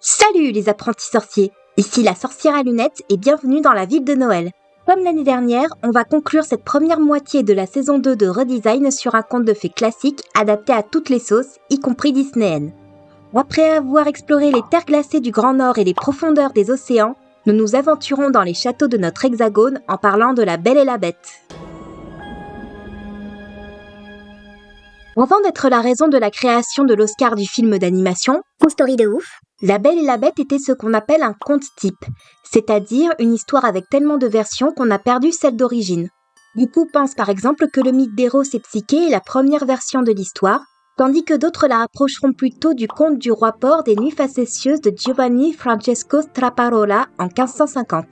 Salut les apprentis sorciers, ici la sorcière à lunettes et bienvenue dans la ville de Noël. Comme l'année dernière, on va conclure cette première moitié de la saison 2 de Redesign sur un conte de fées classique adapté à toutes les sauces, y compris disneyennes. Après avoir exploré les terres glacées du Grand Nord et les profondeurs des océans, nous nous aventurons dans les châteaux de notre hexagone en parlant de La Belle et la Bête. Avant d'être la raison de la création de l'Oscar du film d'animation, Ou story de ouf. La Belle et la Bête était ce qu'on appelle un conte type, c'est-à-dire une histoire avec tellement de versions qu'on a perdu celle d'origine. Beaucoup pensent par exemple que le mythe d'Héros et Psyché est la première version de l'histoire, tandis que d'autres la rapprocheront plutôt du conte du roi Por des Nuits facétieuses de Giovanni Francesco Straparola en 1550.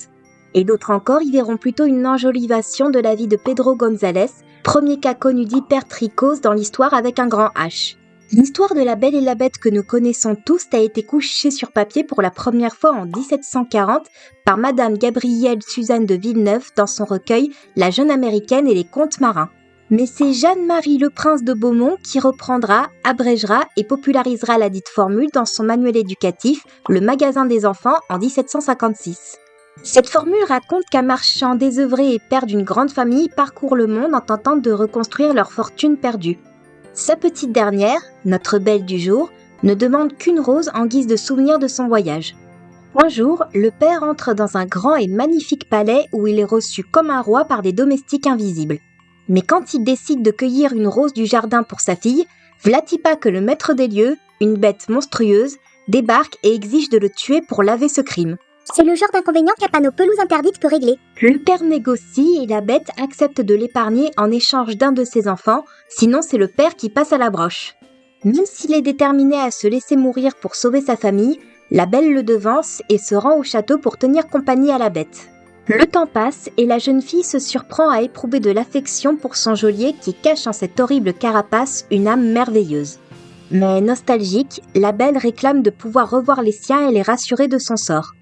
Et d'autres encore y verront plutôt une enjolivation de la vie de Pedro González, premier cas connu d'hypertrichose dans l'histoire avec un grand H. L'histoire de La Belle et la Bête que nous connaissons tous a été couchée sur papier pour la première fois en 1740 par Madame Gabrielle Suzanne de Villeneuve dans son recueil La jeune américaine et les contes marins. Mais c'est Jeanne-Marie Le Prince de Beaumont qui reprendra, abrégera et popularisera la dite formule dans son manuel éducatif Le Magasin des enfants en 1756. Cette formule raconte qu'un marchand désœuvré et père d'une grande famille parcourt le monde en tentant de reconstruire leur fortune perdue. Sa petite dernière, notre belle du jour, ne demande qu'une rose en guise de souvenir de son voyage. Un jour, le père entre dans un grand et magnifique palais où il est reçu comme un roi par des domestiques invisibles. Mais quand il décide de cueillir une rose du jardin pour sa fille, v'là-t-il pas que le maître des lieux, une bête monstrueuse, débarque et exige de le tuer pour laver ce crime. C'est le genre d'inconvénient qu'un panneau pelouse interdite peut régler. Le père négocie et la bête accepte de l'épargner en échange d'un de ses enfants, sinon c'est le père qui passe à la broche. Même s'il est déterminé à se laisser mourir pour sauver sa famille, la belle le devance et se rend au château pour tenir compagnie à la bête. Le temps passe et la jeune fille se surprend à éprouver de l'affection pour son geôlier qui cache en cette horrible carapace une âme merveilleuse. Mais nostalgique, la belle réclame de pouvoir revoir les siens et les rassurer de son sort.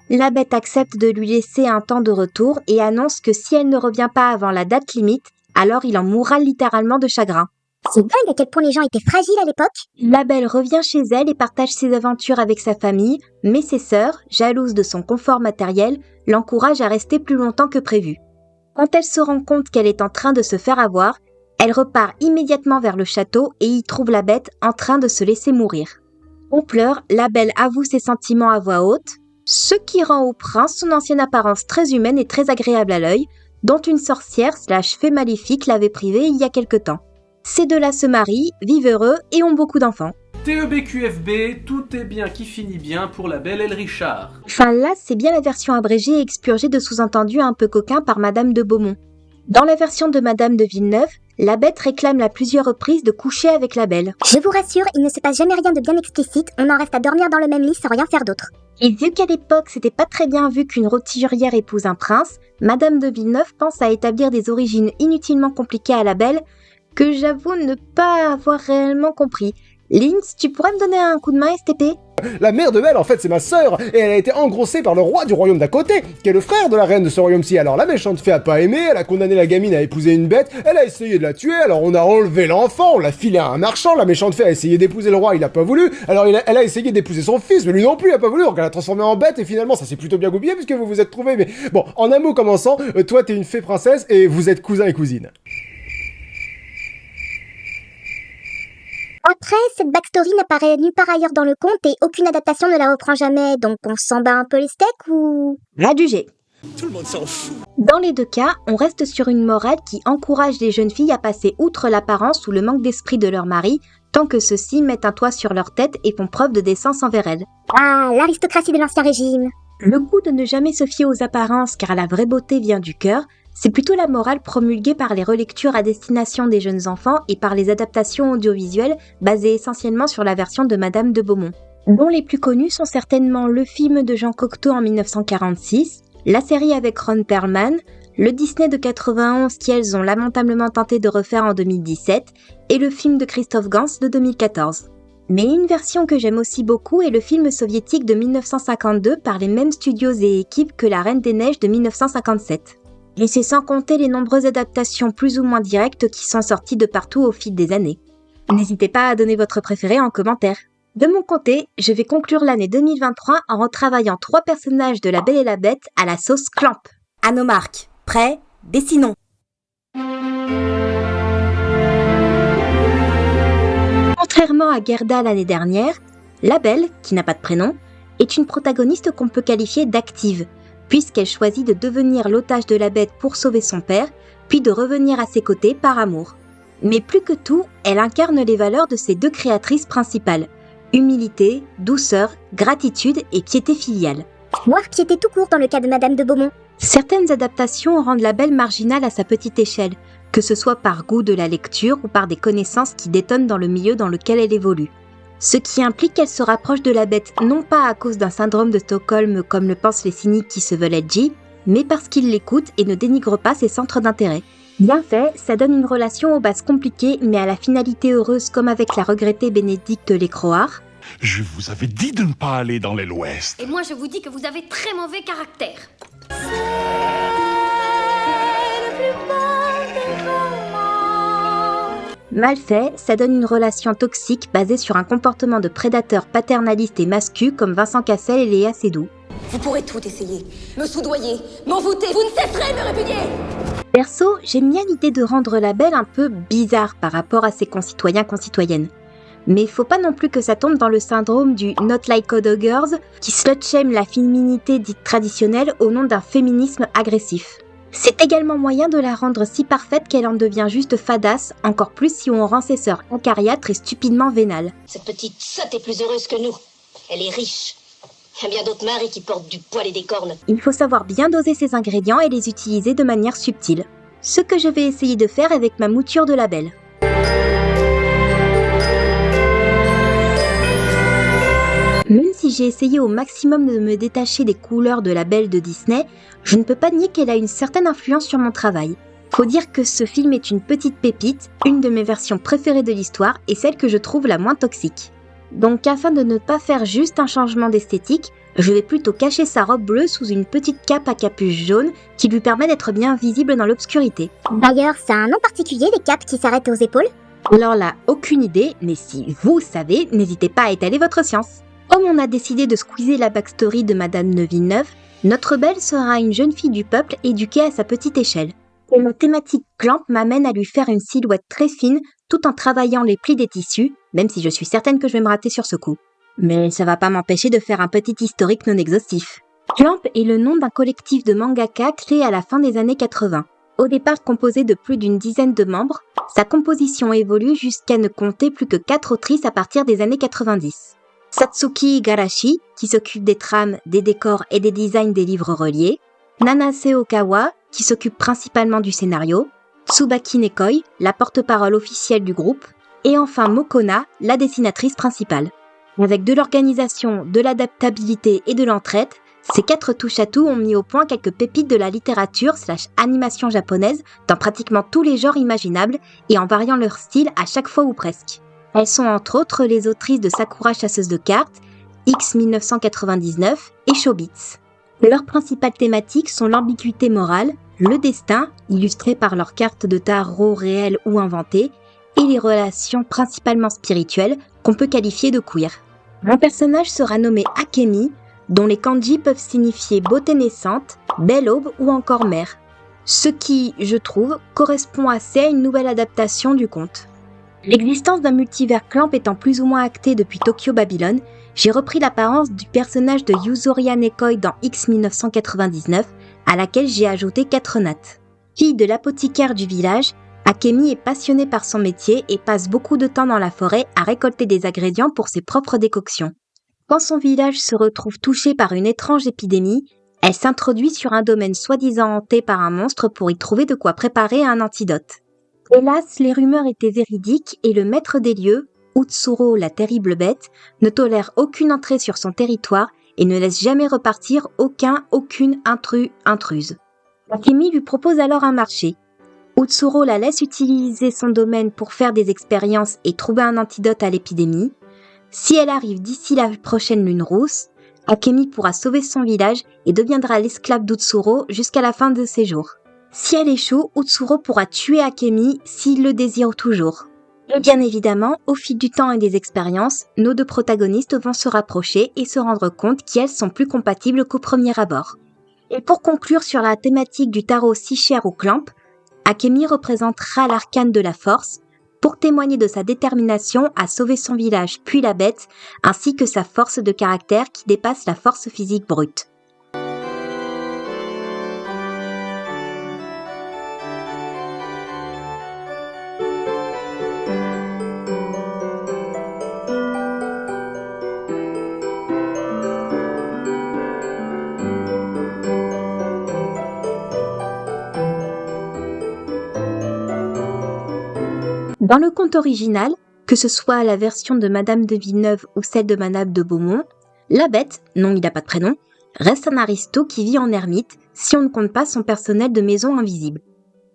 La bête accepte de lui laisser un temps de retour et annonce que si elle ne revient pas avant la date limite, alors il en mourra littéralement de chagrin. C'est dingue à quel point les gens étaient fragiles à l'époque. La belle revient chez elle et partage ses aventures avec sa famille, mais ses sœurs, jalouses de son confort matériel, l'encouragent à rester plus longtemps que prévu. Quand elle se rend compte qu'elle est en train de se faire avoir, elle repart immédiatement vers le château et y trouve la bête en train de se laisser mourir. On pleure, la belle avoue ses sentiments à voix haute, ce qui rend au prince son ancienne apparence très humaine et très agréable à l'œil, dont une sorcière / fée maléfique l'avait privé il y a quelque temps. Ces deux-là se marient, vivent heureux et ont beaucoup d'enfants. TEBQFB, tout est bien qui finit bien pour la belle El Richard. Enfin là, c'est bien la version abrégée et expurgée de sous-entendus un peu coquins par Madame de Beaumont. Dans la version de Madame de Villeneuve, la bête réclame à plusieurs reprises de coucher avec la belle. Je vous rassure, il ne se passe jamais rien de bien explicite, on en reste à dormir dans le même lit sans rien faire d'autre. Et vu qu'à l'époque c'était pas très bien vu qu'une roturière épouse un prince, Madame de Villeneuve pense à établir des origines inutilement compliquées à la belle, que j'avoue ne pas avoir réellement compris. Lynx, tu pourrais me donner un coup de main, STP ? La mère de Belle, en fait, c'est ma sœur, et elle a été engrossée par le roi du royaume d'à côté, qui est le frère de la reine de ce royaume-ci. Alors la méchante fée a pas aimé, elle a condamné la gamine à épouser une bête, elle a essayé de la tuer, alors on a enlevé l'enfant, on l'a filé à un marchand, la méchante fée a essayé d'épouser le roi, il a pas voulu, alors elle a essayé d'épouser son fils, mais lui non plus, il a pas voulu, donc elle a transformé en bête, et finalement ça s'est plutôt bien goupillé puisque vous vous êtes trouvés, mais bon, en un mot commençant, toi t'es une fée princesse, et vous êtes cousin et cousine. Après, cette backstory n'apparaît nulle part ailleurs dans le conte et aucune adaptation ne la reprend jamais, donc on s'en bat un peu les steaks ou... Adjugé. Tout le monde s'en fout. Dans les deux cas, on reste sur une morale qui encourage les jeunes filles à passer outre l'apparence ou le manque d'esprit de leur mari, tant que ceux-ci mettent un toit sur leur tête et font preuve de décence envers elles. Ah, l'aristocratie de l'ancien régime. Le goût de ne jamais se fier aux apparences car la vraie beauté vient du cœur, c'est plutôt la morale promulguée par les relectures à destination des jeunes enfants et par les adaptations audiovisuelles basées essentiellement sur la version de Madame de Beaumont, dont les plus connus sont certainement le film de Jean Cocteau en 1946, la série avec Ron Perlman, le Disney de 91 qu'elles ont lamentablement tenté de refaire en 2017 et le film de Christophe Gans de 2014. Mais une version que j'aime aussi beaucoup est le film soviétique de 1952 par les mêmes studios et équipes que La Reine des Neiges de 1957. Et c'est sans compter les nombreuses adaptations plus ou moins directes qui sont sorties de partout au fil des années. N'hésitez pas à donner votre préféré en commentaire. De mon côté, je vais conclure l'année 2023 en retravaillant 3 personnages de La Belle et la Bête à la sauce Clamp. À nos marques. Prêts ? Dessinons. Contrairement à Gerda l'année dernière, La Belle, qui n'a pas de prénom, est une protagoniste qu'on peut qualifier d'active, puisqu'elle choisit de devenir l'otage de la bête pour sauver son père, puis de revenir à ses côtés par amour. Mais plus que tout, elle incarne les valeurs de ses 2 créatrices principales. Humilité, douceur, gratitude et piété filiale. Voire piété tout court dans le cas de Madame de Beaumont. Certaines adaptations rendent La Belle marginale à sa petite échelle, que ce soit par goût de la lecture ou par des connaissances qui détonnent dans le milieu dans lequel elle évolue. Ce qui implique qu'elle se rapproche de la bête non pas à cause d'un syndrome de Stockholm comme le pensent les cyniques qui se veulent edgy, mais parce qu'ils l'écoutent et ne dénigrent pas ses centres d'intérêt. Bien fait, ça donne une relation aux bases compliquées mais à la finalité heureuse comme avec la regrettée Bénédicte Lécroard. Je vous avais dit de ne pas aller dans l'aile ouest. Et moi je vous dis que vous avez très mauvais caractère. Mal fait, ça donne une relation toxique basée sur un comportement de prédateur paternaliste et mascu comme Vincent Cassel et Léa Seydoux. Vous pourrez tout essayer, me soudoyer, m'envoûter, vous ne cesserez de me répudier. Perso, j'aime bien l'idée de rendre La Belle un peu bizarre par rapport à ses concitoyens-concitoyennes. Mais faut pas non plus que ça tombe dans le syndrome du Not Like Other Girls qui slut-shame la féminité dite traditionnelle au nom d'un féminisme agressif. C'est également moyen de la rendre si parfaite qu'elle en devient juste fadasse, encore plus si on rend ses sœurs acariâtres et stupidement vénales. Cette petite sotte est plus heureuse que nous. Elle est riche. Il y a bien d'autres maris qui portent du poil et des cornes. Il faut savoir bien doser ses ingrédients et les utiliser de manière subtile. Ce que je vais essayer de faire avec ma mouture de La Belle. Même si j'ai essayé au maximum de me détacher des couleurs de La Belle de Disney, je ne peux pas nier qu'elle a une certaine influence sur mon travail. Faut dire que ce film est une petite pépite, une de mes versions préférées de l'histoire et celle que je trouve la moins toxique. Donc afin de ne pas faire juste un changement d'esthétique, je vais plutôt cacher sa robe bleue sous une petite cape à capuche jaune qui lui permet d'être bien visible dans l'obscurité. D'ailleurs, ça a un nom particulier, les capes qui s'arrêtent aux épaules. Alors là, aucune idée, mais si vous savez, n'hésitez pas à étaler votre science. Comme on a décidé de squeezer la backstory de Madame de Villeneuve, notre Belle sera une jeune fille du peuple éduquée à sa petite échelle. Et ma thématique Clamp m'amène à lui faire une silhouette très fine tout en travaillant les plis des tissus, même si je suis certaine que je vais me rater sur ce coup. Mais ça va pas m'empêcher de faire un petit historique non exhaustif. Clamp est le nom d'un collectif de mangaka créé à la fin des années 80. Au départ composé de plus d'une dizaine de membres, sa composition évolue jusqu'à ne compter plus que 4 autrices à partir des années 90. Satsuki Igarashi, qui s'occupe des trames, des décors et des designs des livres reliés, Nanase Okawa, qui s'occupe principalement du scénario, Tsubaki Nekoi, la porte-parole officielle du groupe, et enfin Mokona, la dessinatrice principale. Avec de l'organisation, de l'adaptabilité et de l'entraide, ces 4 touche-à-tout ont mis au point quelques pépites de la littérature / animation japonaise dans pratiquement tous les genres imaginables et en variant leur style à chaque fois ou presque. Elles sont entre autres les autrices de Sakura chasseuse de cartes, X 1999 et Chobits. Leurs principales thématiques sont l'ambiguïté morale, le destin, illustré par leurs cartes de tarot réelles ou inventées, et les relations principalement spirituelles qu'on peut qualifier de queer. Mon personnage sera nommé Akemi, dont les kanji peuvent signifier beauté naissante, belle aube ou encore mère. Ce qui, je trouve, correspond assez à une nouvelle adaptation du conte. L'existence d'un multivers Clamp étant plus ou moins actée depuis Tokyo Babylon, j'ai repris l'apparence du personnage de Yuzoria Nekoi dans X 1999, à laquelle j'ai ajouté 4 nattes. Fille de l'apothicaire du village, Akemi est passionnée par son métier et passe beaucoup de temps dans la forêt à récolter des ingrédients pour ses propres décoctions. Quand son village se retrouve touché par une étrange épidémie, elle s'introduit sur un domaine soi-disant hanté par un monstre pour y trouver de quoi préparer un antidote. Hélas, les rumeurs étaient véridiques et le maître des lieux, Utsuro la terrible bête, ne tolère aucune entrée sur son territoire et ne laisse jamais repartir aucune intruse. Akemi lui propose alors un marché. Utsuro la laisse utiliser son domaine pour faire des expériences et trouver un antidote à l'épidémie. Si elle arrive d'ici la prochaine lune rousse, Akemi pourra sauver son village et deviendra l'esclave d'Utsuro jusqu'à la fin de ses jours. Si elle échoue, Utsuro pourra tuer Akemi s'il le désire toujours. Et bien évidemment, au fil du temps et des expériences, nos deux protagonistes vont se rapprocher et se rendre compte qu'elles sont plus compatibles qu'au premier abord. Et pour conclure sur la thématique du tarot si cher au Clamp, Akemi représentera l'arcane de la force, pour témoigner de sa détermination à sauver son village puis la bête, ainsi que sa force de caractère qui dépasse la force physique brute. Dans le conte original, que ce soit la version de Madame de Villeneuve ou celle de Madame de Beaumont, la bête, non il n'a pas de prénom, reste un aristo qui vit en ermite si on ne compte pas son personnel de maison invisible.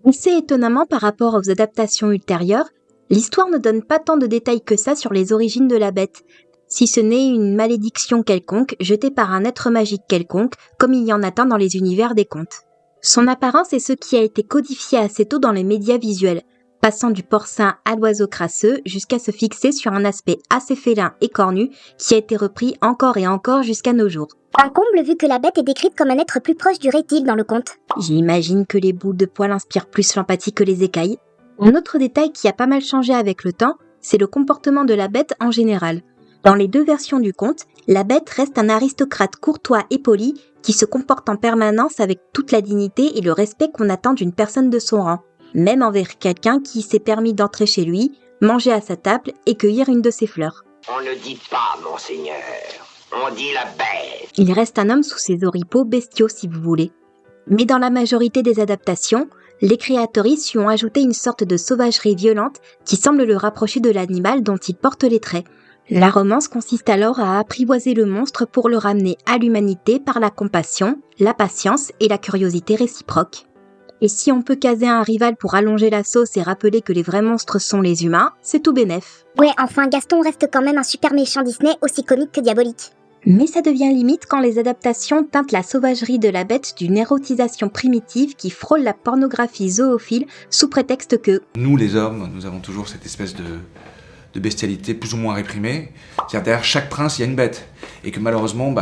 Assez étonnamment par rapport aux adaptations ultérieures, l'histoire ne donne pas tant de détails que ça sur les origines de la bête, si ce n'est une malédiction quelconque jetée par un être magique quelconque, comme il y en a tant dans les univers des contes. Son apparence est ce qui a été codifié assez tôt dans les médias visuels, passant du porcin à l'oiseau crasseux jusqu'à se fixer sur un aspect assez félin et cornu qui a été repris encore et encore jusqu'à nos jours. Un comble vu que la bête est décrite comme un être plus proche du reptile dans le conte. J'imagine que les boules de poils inspirent plus l'empathie que les écailles. Un autre détail qui a pas mal changé avec le temps, c'est le comportement de la bête en général. Dans les deux versions du conte, la bête reste un aristocrate courtois et poli qui se comporte en permanence avec toute la dignité et le respect qu'on attend d'une personne de son rang, même envers quelqu'un qui s'est permis d'entrer chez lui, manger à sa table et cueillir une de ses fleurs. On ne dit pas, monseigneur. On dit la bête. Il reste un homme sous ses oripeaux bestiaux si vous voulez. Mais dans la majorité des adaptations, les créatrices lui ont ajouté une sorte de sauvagerie violente qui semble le rapprocher de l'animal dont il porte les traits. La romance consiste alors à apprivoiser le monstre pour le ramener à l'humanité par la compassion, la patience et la curiosité réciproque. Et si on peut caser un rival pour allonger la sauce et rappeler que les vrais monstres sont les humains, c'est tout bénef. Ouais, enfin Gaston reste quand même un super méchant Disney aussi comique que diabolique. Mais ça devient limite quand les adaptations teintent la sauvagerie de la bête d'une érotisation primitive qui frôle la pornographie zoophile sous prétexte que nous les hommes, nous avons toujours cette espèce de bestialité plus ou moins réprimée. C'est-à-dire derrière chaque prince il y a une bête. Et que malheureusement,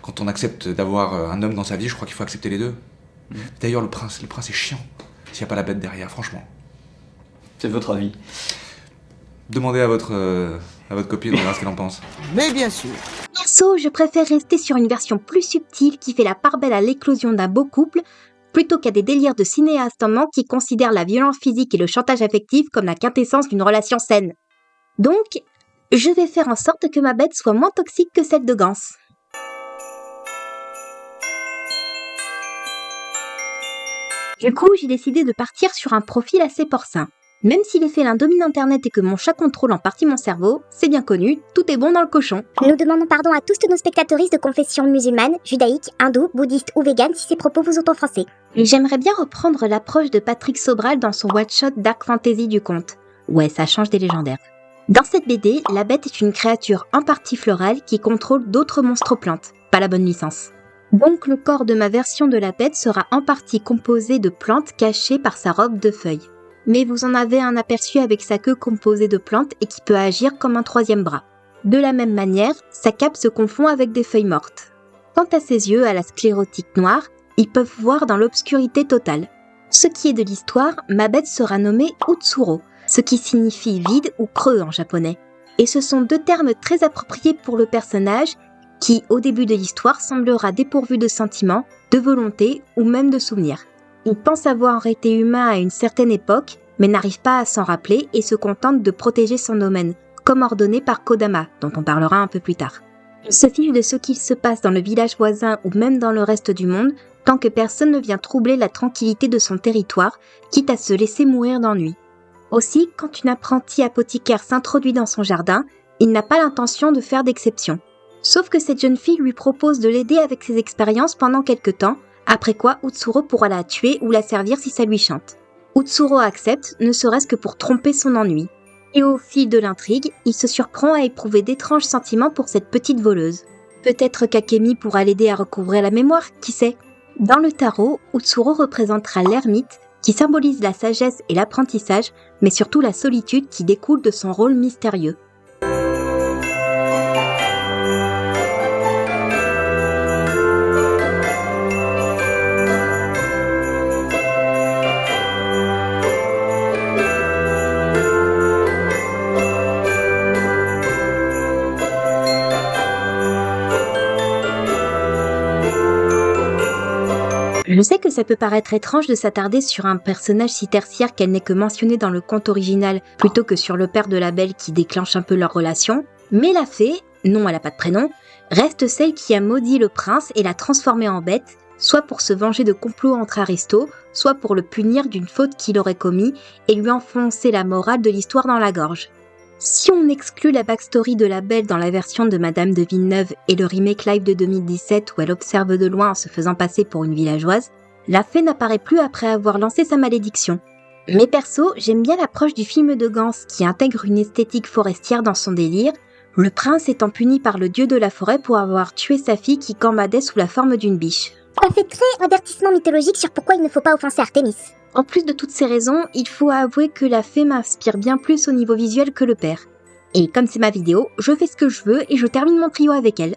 quand on accepte d'avoir un homme dans sa vie, je crois qu'il faut accepter les deux. D'ailleurs le prince est chiant s'il n'y a pas la bête derrière, franchement. C'est votre avis. Demandez à votre copine, on verra ce qu'elle en pense. Mais bien sûr. Perso, je préfère rester sur une version plus subtile qui fait la part belle à l'éclosion d'un beau couple, plutôt qu'à des délires de cinéastes en manque qui considèrent la violence physique et le chantage affectif comme la quintessence d'une relation saine. Donc, je vais faire en sorte que ma bête soit moins toxique que celle de Gans. Du coup, j'ai décidé de partir sur un profil assez porcin. Même si les félins dominent Internet et que mon chat contrôle en partie mon cerveau, c'est bien connu, tout est bon dans le cochon. Nous demandons pardon à tous nos spectatrices de confession musulmane, judaïque, hindoue, bouddhiste ou végane si ces propos vous ont offensé. Et j'aimerais bien reprendre l'approche de Patrick Sobral dans son one-shot Dark Fantasy du conte. Ouais, ça change des légendaires. Dans cette BD, la bête est une créature en partie florale qui contrôle d'autres monstres plantes. Pas la bonne licence. Donc le corps de ma version de la bête sera en partie composé de plantes cachées par sa robe de feuilles. Mais vous en avez un aperçu avec sa queue composée de plantes et qui peut agir comme un troisième bras. De la même manière, sa cape se confond avec des feuilles mortes. Quant à ses yeux à la sclérotique noire, ils peuvent voir dans l'obscurité totale. Ce qui est de l'histoire, ma bête sera nommée Utsuro, ce qui signifie vide ou creux en japonais. Et ce sont deux termes très appropriés pour le personnage qui, au début de l'histoire, semblera dépourvu de sentiments, de volonté ou même de souvenirs. Il pense avoir été humain à une certaine époque, mais n'arrive pas à s'en rappeler et se contente de protéger son domaine, comme ordonné par Kodama, dont on parlera un peu plus tard. Il se fiche de ce qu'il se passe dans le village voisin ou même dans le reste du monde, tant que personne ne vient troubler la tranquillité de son territoire, quitte à se laisser mourir d'ennui. Aussi, quand une apprentie apothicaire s'introduit dans son jardin, il n'a pas l'intention de faire d'exception. Sauf que cette jeune fille lui propose de l'aider avec ses expériences pendant quelque temps, après quoi Utsuro pourra la tuer ou la servir si ça lui chante. Utsuro accepte, ne serait-ce que pour tromper son ennui. Et au fil de l'intrigue, il se surprend à éprouver d'étranges sentiments pour cette petite voleuse. Peut-être qu'Akemi pourra l'aider à recouvrer la mémoire, qui sait. Dans le tarot, Utsuro représentera l'ermite qui symbolise la sagesse et l'apprentissage, mais surtout la solitude qui découle de son rôle mystérieux. Je sais que ça peut paraître étrange de s'attarder sur un personnage si tertiaire qu'elle n'est que mentionnée dans le conte original plutôt que sur le père de la belle qui déclenche un peu leur relation, mais la fée, non elle a pas de prénom, reste celle qui a maudit le prince et l'a transformé en bête, soit pour se venger de complots entre aristos, soit pour le punir d'une faute qu'il aurait commis et lui enfoncer la morale de l'histoire dans la gorge. Si on exclut la backstory de la belle dans la version de Madame de Villeneuve et le remake live de 2017 où elle observe de loin en se faisant passer pour une villageoise, la fée n'apparaît plus après avoir lancé sa malédiction. Mais perso, j'aime bien l'approche du film de Gans qui intègre une esthétique forestière dans son délire, le prince étant puni par le dieu de la forêt pour avoir tué sa fille qui gambadait sous la forme d'une biche. Ça fait très avertissement mythologique sur pourquoi il ne faut pas offenser Artémis. En plus de toutes ces raisons, il faut avouer que la fée m'inspire bien plus au niveau visuel que le père. Et comme c'est ma vidéo, je fais ce que je veux et je termine mon trio avec elle.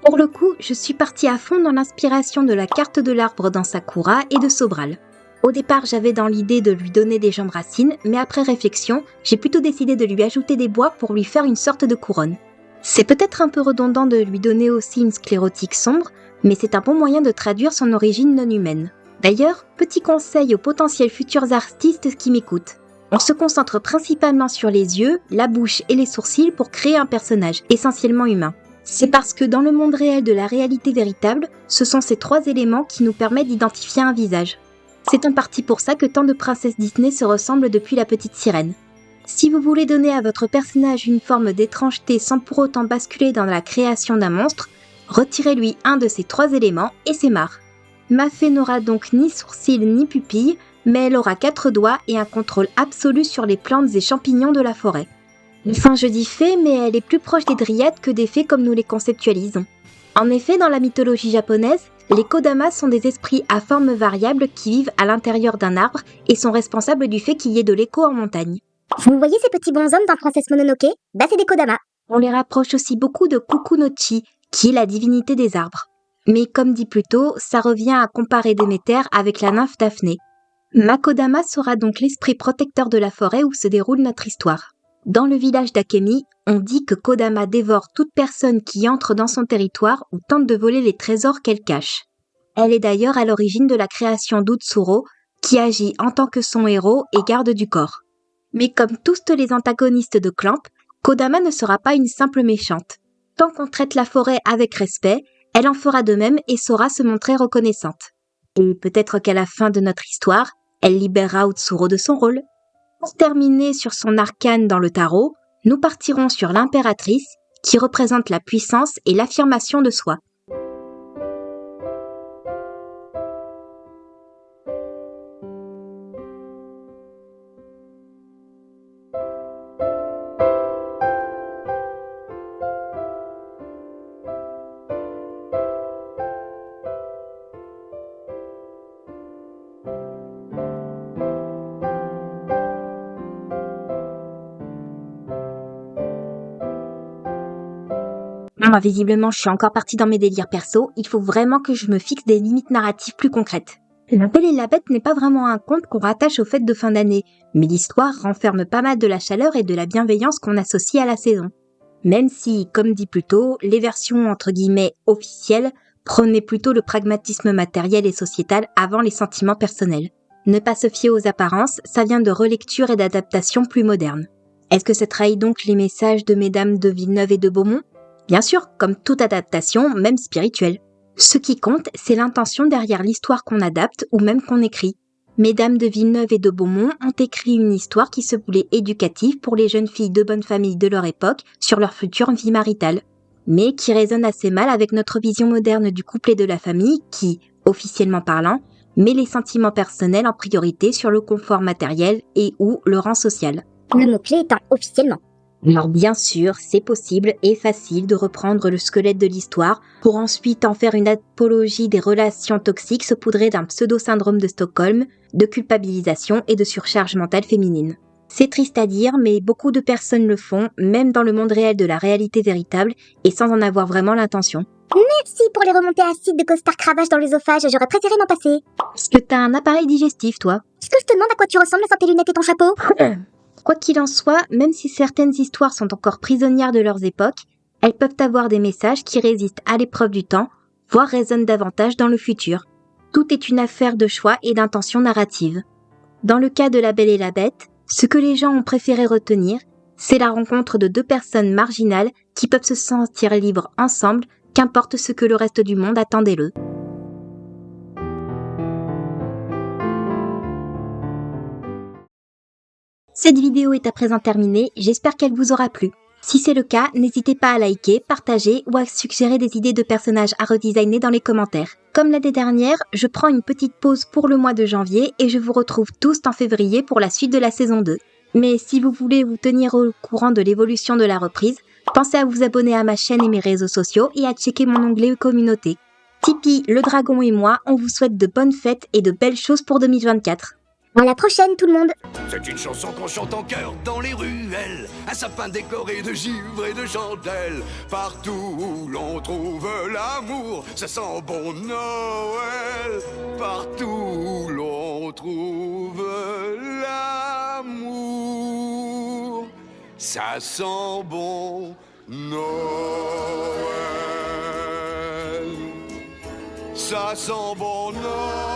Pour le coup, je suis partie à fond dans l'inspiration de la carte de l'arbre dans Sakura et de Sobral. Au départ, j'avais dans l'idée de lui donner des jambes racines, mais après réflexion, j'ai plutôt décidé de lui ajouter des bois pour lui faire une sorte de couronne. C'est peut-être un peu redondant de lui donner aussi une sclérotique sombre, mais c'est un bon moyen de traduire son origine non humaine. D'ailleurs, petit conseil aux potentiels futurs artistes qui m'écoutent. On se concentre principalement sur les yeux, la bouche et les sourcils pour créer un personnage, essentiellement humain. C'est parce que dans le monde réel de la réalité véritable, ce sont ces trois éléments qui nous permettent d'identifier un visage. C'est en partie pour ça que tant de princesses Disney se ressemblent depuis la petite sirène. Si vous voulez donner à votre personnage une forme d'étrangeté sans pour autant basculer dans la création d'un monstre, retirez-lui un de ces trois éléments et c'est marre. Ma fée n'aura donc ni sourcils ni pupilles, mais elle aura 4 doigts et un contrôle absolu sur les plantes et champignons de la forêt. Enfin, je dis fée, mais elle est plus proche des dryades que des fées comme nous les conceptualisons. En effet, dans la mythologie japonaise, les Kodama sont des esprits à forme variable qui vivent à l'intérieur d'un arbre et sont responsables du fait qu'il y ait de l'écho en montagne. Vous voyez ces petits bonshommes dans Princesse Mononoke? Bah c'est des Kodama. On les rapproche aussi beaucoup de Kukunochi, qui est la divinité des arbres. Mais comme dit plus tôt, ça revient à comparer Déméter avec la nymphe Daphné. Makodama sera donc l'esprit protecteur de la forêt où se déroule notre histoire. Dans le village d'Akemi, on dit que Kodama dévore toute personne qui entre dans son territoire ou tente de voler les trésors qu'elle cache. Elle est d'ailleurs à l'origine de la création d'Utsuro, qui agit en tant que son héros et garde du corps. Mais comme tous les antagonistes de Clamp, Kodama ne sera pas une simple méchante. Tant qu'on traite la forêt avec respect, elle en fera de même et saura se montrer reconnaissante. Et peut-être qu'à la fin de notre histoire, elle libérera Utsuro de son rôle. Pour terminer sur son arcane dans le tarot, nous partirons sur l'impératrice, qui représente la puissance et l'affirmation de soi. Moi, visiblement, je suis encore partie dans mes délires perso, il faut vraiment que je me fixe des limites narratives plus concrètes. La Belle et la Bête n'est pas vraiment un conte qu'on rattache aux fêtes de fin d'année, mais l'histoire renferme pas mal de la chaleur et de la bienveillance qu'on associe à la saison. Même si, comme dit plus tôt, les versions entre guillemets officielles prônaient plutôt le pragmatisme matériel et sociétal avant les sentiments personnels. Ne pas se fier aux apparences, ça vient de relecture et d'adaptation plus modernes. Est-ce que ça trahit donc les messages de Mesdames de Villeneuve et de Beaumont ? Bien sûr, comme toute adaptation, même spirituelle. Ce qui compte, c'est l'intention derrière l'histoire qu'on adapte ou même qu'on écrit. Mesdames de Villeneuve et de Beaumont ont écrit une histoire qui se voulait éducative pour les jeunes filles de bonne famille de leur époque sur leur future vie maritale, mais qui résonne assez mal avec notre vision moderne du couple et de la famille qui, officiellement parlant, met les sentiments personnels en priorité sur le confort matériel et ou le rang social. Le mot-clé étant officiellement. Alors bien sûr, c'est possible et facile de reprendre le squelette de l'histoire pour ensuite en faire une apologie des relations toxiques saupoudrées d'un pseudo-syndrome de Stockholm, de culpabilisation et de surcharge mentale féminine. C'est triste à dire, mais beaucoup de personnes le font, même dans le monde réel de la réalité véritable, et sans en avoir vraiment l'intention. Merci pour les remontées acides de costard cravache dans l'œsophage, j'aurais préféré m'en passer. Est-ce que t'as un appareil digestif, toi? Est-ce que je te demande à quoi tu ressembles sans tes lunettes et ton chapeau? Quoi qu'il en soit, même si certaines histoires sont encore prisonnières de leurs époques, elles peuvent avoir des messages qui résistent à l'épreuve du temps, voire résonnent davantage dans le futur. Tout est une affaire de choix et d'intention narrative. Dans le cas de La Belle et la Bête, ce que les gens ont préféré retenir, c'est la rencontre de deux personnes marginales qui peuvent se sentir libres ensemble, qu'importe ce que le reste du monde attendait d'eux. Cette vidéo est à présent terminée, j'espère qu'elle vous aura plu. Si c'est le cas, n'hésitez pas à liker, partager ou à suggérer des idées de personnages à redesigner dans les commentaires. Comme l'année dernière, je prends une petite pause pour le mois de janvier et je vous retrouve tous en février pour la suite de la saison 2. Mais si vous voulez vous tenir au courant de l'évolution de la reprise, pensez à vous abonner à ma chaîne et mes réseaux sociaux et à checker mon onglet communauté. Tipeee, le dragon et moi, on vous souhaite de bonnes fêtes et de belles choses pour 2024. À la prochaine tout le monde. C'est une chanson qu'on chante en chœur dans les ruelles, un sapin décoré de givre et de chandelles. Partout où l'on trouve l'amour, ça sent bon Noël. Partout où l'on trouve l'amour, ça sent bon Noël. Ça sent bon Noël.